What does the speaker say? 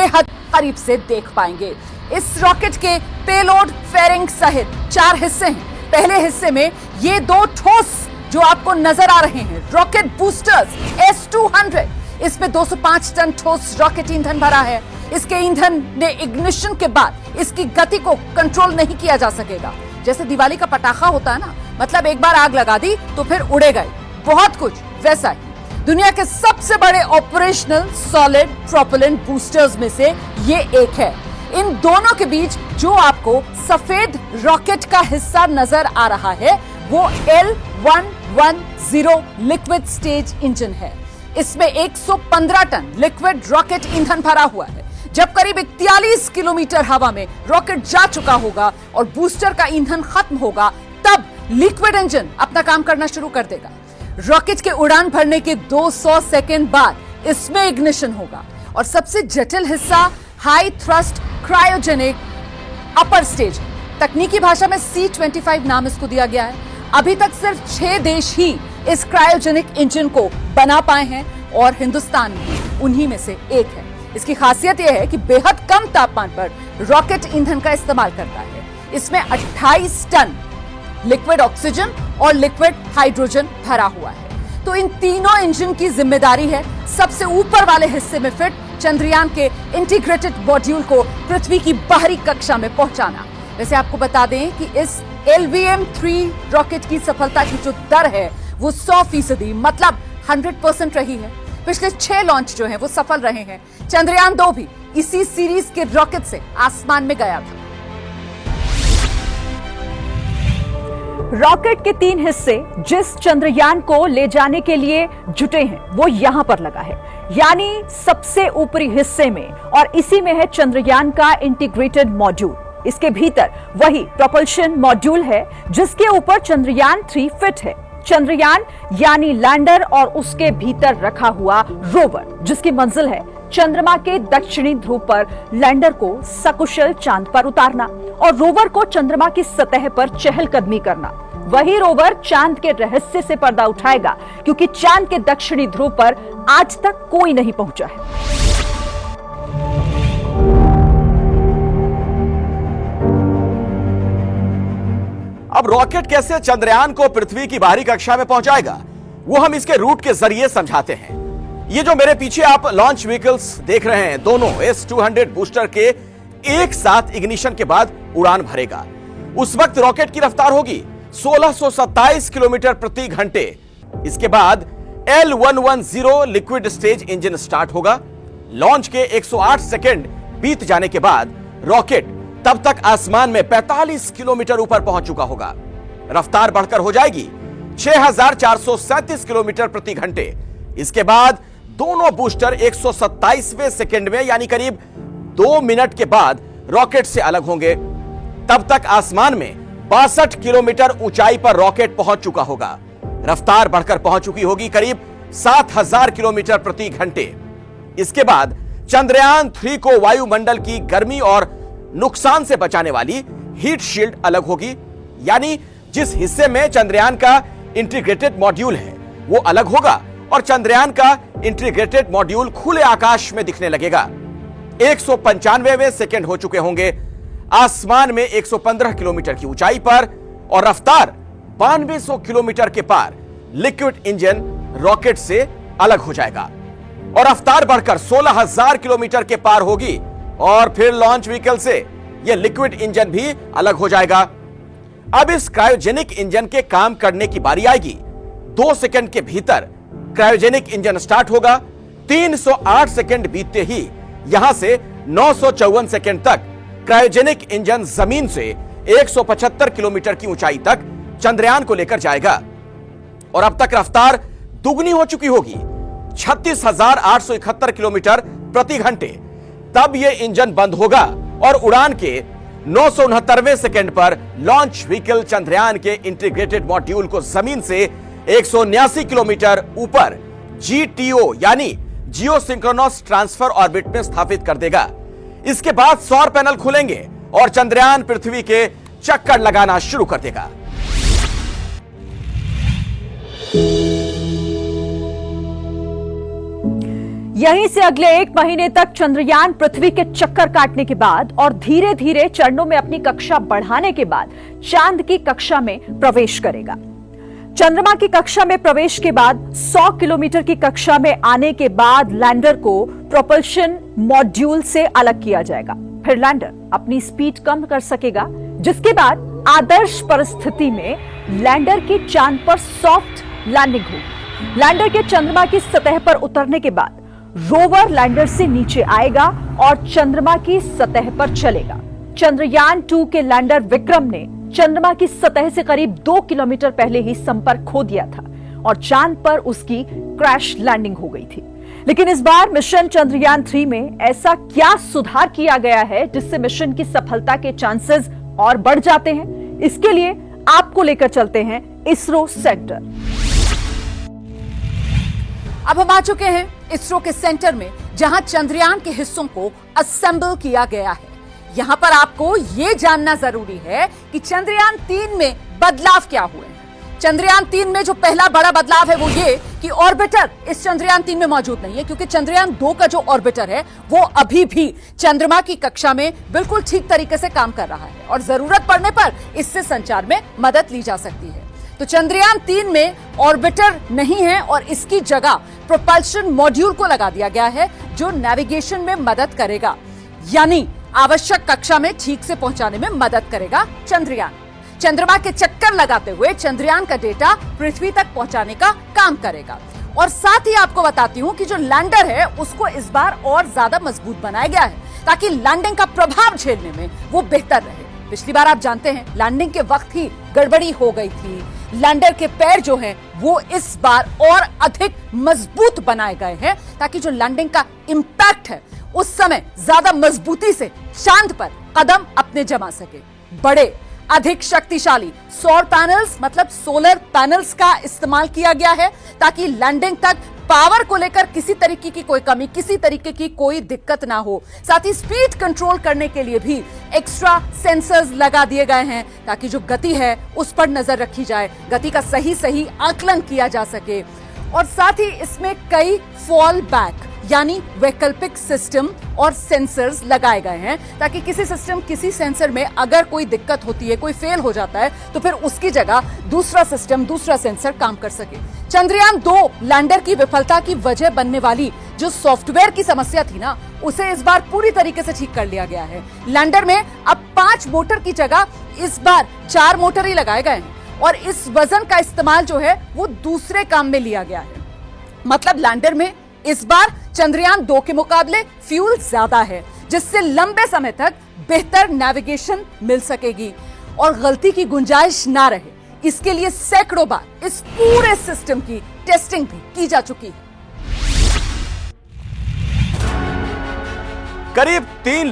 बेहद करीब से देख पाएंगे। इस रॉकेट के पेलोड, फेयरिंग सहित 4 हिस्से हैं। पहले हिस्से में ये 2 ठोस जो आपको नजर आ रहे हैं रॉकेट बूस्टर्स S-200, इसमें 205 टन ठोस रॉकेट ईंधन भरा है। इसके ईंधन ने इग्निशन के बाद इसकी गति को कंट्रोल नहीं किया जा सकेगा। जैसे दिवाली का पटाखा होता है ना, मतलब एक बार आग लगा दी तो फिर उड़े गए, बहुत कुछ वैसा ही। दुनिया के सबसे बड़े ऑपरेशनल सॉलिड प्रोपेलेंट बूस्टर्स में से ये एक है। इन दोनों के बीच जो आपको सफेद रॉकेट का हिस्सा नजर आ रहा है वो L-110 लिक्विड स्टेज इंजन है। इसमें 115 टन लिक्विड रॉकेट ईंधन भरा हुआ है। जब करीब 41 किलोमीटर हवा में रॉकेट जा चुका होगा और बूस्टर का ईंधन खत्म होगा, तब लिक्विड इंजन अपना काम करना शुरू कर देगा। रॉकेट के उड़ान भरने के 200 सेकेंड बाद इसमें इग्निशन होगा और सबसे जटिल हिस्सा high thrust cryogenic upper stage, तकनीकी भाषा में C-25 नाम इसको दिया गया है। अभी तक सिर्फ 6 देश ही इस क्रायोजेनिक इंजन को बना पाए हैं और हिंदुस्तान भी उन्हीं में से एक है। इसकी खासियत यह है कि बेहद कम तापमान पर रॉकेट ईंधन का इस्तेमाल करता है। इसमें 28 टन लिक्विड ऑक्सीजन और लिक्विड हाइड्रोजन भरा हुआ है। तो इन तीनों इंजन की जिम्मेदारी है सबसे ऊपर वाले हिस्से में फिट चंद्रयान के इंटीग्रेटेड मॉड्यूल को पृथ्वी की बाहरी कक्षा में पहुंचाना। वैसे आपको बता दें कि इस LVM-3 रॉकेट की सफलता की जो दर है वो 100% मतलब 100% रही है। पिछले 6 लॉन्च जो हैं वो सफल रहे हैं। चंद्रयान 2 भी इसी सीरीज के रॉकेट से आसमान में गया था। रॉकेट के 3 हिस्से जिस चंद्रयान को ले जाने के लिए जुटे हैं वो यहां पर लगा है, यानी सबसे ऊपरी हिस्से में, और इसी में है चंद्रयान का इंटीग्रेटेड मॉड्यूल। इसके भीतर वही प्रोपल्शन मॉड्यूल है जिसके ऊपर चंद्रयान 3 फिट है। चंद्रयान यानी लैंडर और उसके भीतर रखा हुआ रोवर, जिसकी मंजिल है चंद्रमा के दक्षिणी ध्रुव पर लैंडर को सकुशल चांद पर उतारना और रोवर को चंद्रमा की सतह पर चहलकदमी करना। वही रोवर चांद के रहस्य से पर्दा उठाएगा, क्योंकि चांद के दक्षिणी ध्रुव पर आज तक कोई नहीं पहुंचा है। अब रॉकेट कैसे चंद्रयान को पृथ्वी की बाहरी कक्षा में पहुंचाएगा, वो हम इसके रूट के जरिए समझाते हैं। ये जो मेरे पीछे आप लॉन्च व्हीकल्स देख रहे हैं, दोनों S-200 बूस्टर के एक साथ इग्निशन के बाद उड़ान भरेगा। उस वक्त रॉकेट की रफ्तार होगी 1627 किलोमीटर प्रति घंटे। इसके बाद L-110 liquid stage engine start होगा। लॉन्च के 108 सेकेंड बीत जाने के बाद रॉकेट तब तक आसमान में 45 किलोमीटर ऊपर पहुंच चुका होगा। रफ्तार बढ़कर हो जाएगी 6437 किलोमीटर प्रति घंटे। इसके बाद दोनों बूस्टर 127वें सेकंड में यानी करीब 2 मिनट के बाद रॉकेट से अलग होंगे। तब तक आसमान में 62 किलोमीटर ऊंचाई पर रॉकेट पहुंच चुका होगा। रफ्तार बढ़कर पहुंच चुकी होगी करीब 7000 किलोमीटर प्रति घंटे। इसके बाद चंद्रयान 3 को वायुमंडल की गर्मी और नुकसान से बचाने वाली हीट शील्ड अलग होगी, यानी जिस हिस्से में चंद्रयान का इंटीग्रेटेड मॉड्यूल है वो अलग होगा और चंद्रयान का इंटीग्रेटेड मॉड्यूल खुले आकाश में दिखने लगेगा। 195वें सेकंड हो चुके होंगे आसमान में 115 किलोमीटर की ऊंचाई पर और रफ्तार 9200 किलोमीटर के पार लिक्विड इंजन रॉकेट से अलग हो जाएगा और रफ्तार बढ़कर 16000 किलोमीटर के पार होगी और फिर लॉन्च व्हीकल से यह लिक्विड इंजन भी अलग हो जाएगा। अब इस क्रायोजेनिक इंजन के काम करने की बारी आएगी। 2 सेकंड के भीतर क्रायोजेनिक इंजन स्टार्ट होगा। 308 सेकंड बीतते ही यहां से 954 सेकंड तक क्रायोजेनिक इंजन जमीन से 175 किलोमीटर की ऊंचाई तक चंद्रयान को लेकर जाएगा और अब तक रफ्तार दुगनी हो चुकी होगी 36,871 किलोमीटर प्रति घंटे। तब यह इंजन बंद होगा और उड़ान के 969वें सेकंड पर लॉन्च व्हीकल चंद्रयान के इंटीग्रेटेड मॉड्यूल को जमीन से 179 किलोमीटर ऊपर GTO यानी जियो सिंक्रोनस ट्रांसफर ऑर्बिट में स्थापित कर देगा। इसके बाद सौर पैनल खुलेंगे और चंद्रयान पृथ्वी के चक्कर लगाना शुरू कर देगा। यहीं से अगले 1 महीने तक चंद्रयान पृथ्वी के चक्कर काटने के बाद और धीरे धीरे चरणों में अपनी कक्षा बढ़ाने के बाद चांद की कक्षा में प्रवेश करेगा। चंद्रमा की कक्षा में प्रवेश के बाद 100 किलोमीटर की कक्षा में आने के बाद लैंडर को प्रोपल्शन मॉड्यूल से अलग किया जाएगा। फिर लैंडर अपनी स्पीड कम कर सकेगा, जिसके बाद आदर्श परिस्थिति में लैंडर की चांद पर सॉफ्ट लैंडिंग होगी। लैंडर के चंद्रमा की सतह पर उतरने के बाद रोवर लैंडर से नीचे आएगा और चंद्रमा की सतह पर चलेगा। चंद्रयान 2 के लैंडर विक्रम ने चंद्रमा की सतह से करीब 2 किलोमीटर पहले ही संपर्क खो दिया था और चांद पर उसकी क्रैश लैंडिंग हो गई थी। लेकिन इस बार मिशन चंद्रयान 3 में ऐसा क्या सुधार किया गया है जिससे मिशन की सफलता के चांसेस और बढ़ जाते हैं? इसके लिए आपको लेकर चलते हैं इसरो सेंटर। अब हम आ चुके हैं इसरो के सेंटर में, जहां चंद्रयान के हिस्सों को असेंबल किया गया है। यहां पर आपको यह जानना जरूरी है कि चंद्रयान 3 में बदलाव क्या हुए हैं। चंद्रयान 3 में जो पहला बड़ा बदलाव है वो ये कि ऑर्बिटर इस चंद्रयान 3 में मौजूद नहीं है, क्योंकि चंद्रयान 2 का जो ऑर्बिटर है वो अभी भी चंद्रमा की कक्षा में बिल्कुल ठीक तरीके से काम कर रहा है और जरूरत पड़ने पर इससे संचार में मदद ली जा सकती है। तो चंद्रयान 3 में ऑर्बिटर नहीं है और इसकी जगह प्रोपल्शन मॉड्यूल को लगा दिया गया है, जो नेविगेशन में मदद करेगा, यानी आवश्यक कक्षा में ठीक से पहुंचाने में मदद करेगा। चंद्रयान चंद्रमा के चक्कर लगाते हुए चंद्रयान का डेटा पृथ्वी तक पहुंचाने का काम करेगा। और साथ ही आपको बताती हूं कि जो लैंडर है उसको इस बार और ज्यादा मजबूत बनाया गया है, ताकि लैंडिंग का प्रभाव झेलने में वो बेहतर रहे। पिछली बार आप जानते हैं लैंडिंग के वक्त ही गड़बड़ी हो गई थी। लैंडर के पैर जो हैं वो इस बार और अधिक मजबूत बनाए गए हैं, ताकि जो लैंडिंग का इंपैक्ट है उस समय ज्यादा मजबूती से चांद पर कदम अपने जमा सके। बड़े अधिक शक्तिशाली सौर पैनल्स मतलब सोलर पैनल्स का इस्तेमाल किया गया है, ताकि लैंडिंग तक पावर को लेकर किसी तरीके की कोई कमी, किसी तरीके की कोई दिक्कत ना हो। साथ ही स्पीड कंट्रोल करने के लिए भी एक्स्ट्रा सेंसर्स लगा दिए गए हैं, ताकि जो गति है उस पर नजर रखी जाए, गति का सही आकलन किया जा सके। और साथ ही इसमें कई फॉल बैक यानी वैकल्पिक सिस्टम और सेंसर्स लगाए गए हैं, ताकि किसी सिस्टम किसी सेंसर में अगर कोई दिक्कत होती है, कोई फेल हो जाता है, तो फिर उसकी जगह दूसरा सिस्टम, दूसरा सेंसर काम कर सके। चंद्रयान 2 लैंडर की विफलता की वजह बनने वाली जो सॉफ्टवेयर की समस्या थी ना, उसे इस बार पूरी तरीके से ठीक कर लिया गया है। लैंडर में अब 5 मोटर की जगह इस बार 4 मोटर ही लगाए गए हैं और इस वजन का इस्तेमाल जो है वो दूसरे काम में लिया गया है। मतलब लैंडर में इस बार चंद्रयान 2 के मुकाबले फ्यूल ज्यादा है, जिससे लंबे समय तक बेहतर नेविगेशन मिल सकेगी और गलती की गुंजाइश ना रहे। इसके लिए सैकड़ों बार इस पूरे सिस्टम की टेस्टिंग भी की जा चुकी है। करीब 3